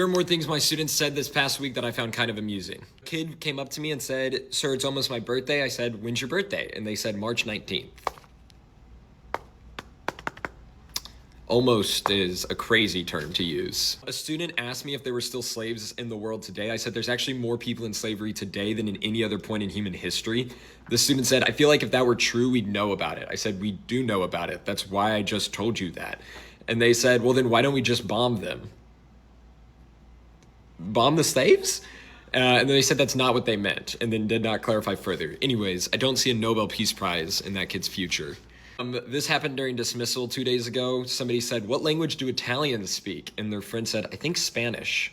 There are more things my students said this past week that I found kind of amusing. A kid came up to me and said, "Sir, it's almost my birthday." I said, "When's your birthday?" And they said, "March 19th. Almost is a crazy term to use. A student asked me if there were still slaves in the world today. I said there's actually more people in slavery today than in any other point in human history. The student said, "I feel like if that were true, we'd know about it." I said, "We do know about it. That's why I just told you that." And they said, "Well, then why don't we just bomb them?" Bomb the slaves? And then they said that's not what they meant, and then did not clarify further. Anyways, I don't see a Nobel Peace Prize in that kid's future. This happened during dismissal 2 days ago. Somebody said, "What language do Italians speak?" And their friend said, "I think Spanish."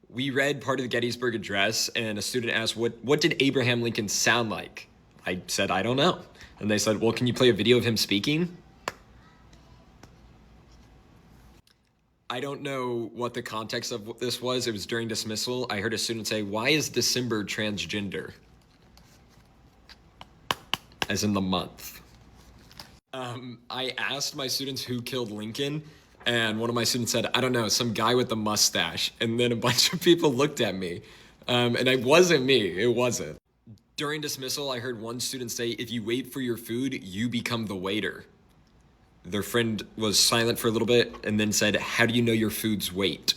We read part of the Gettysburg Address, and a student asked, what did Abraham Lincoln sound like? I said, "I don't know." And they said, "Well, can you play a video of him speaking?" I don't know what the context of this was. It was during dismissal. I heard a student say, "Why is December transgender?" As in the month. I asked my students who killed Lincoln, and one of my students said, "I don't know, some guy with a mustache." And then a bunch of people looked at me, and it wasn't me. It wasn't. During dismissal, I heard one student say, "If you wait for your food, you become the waiter." Their friend was silent for a little bit and then said, "How do you know your food's weight?"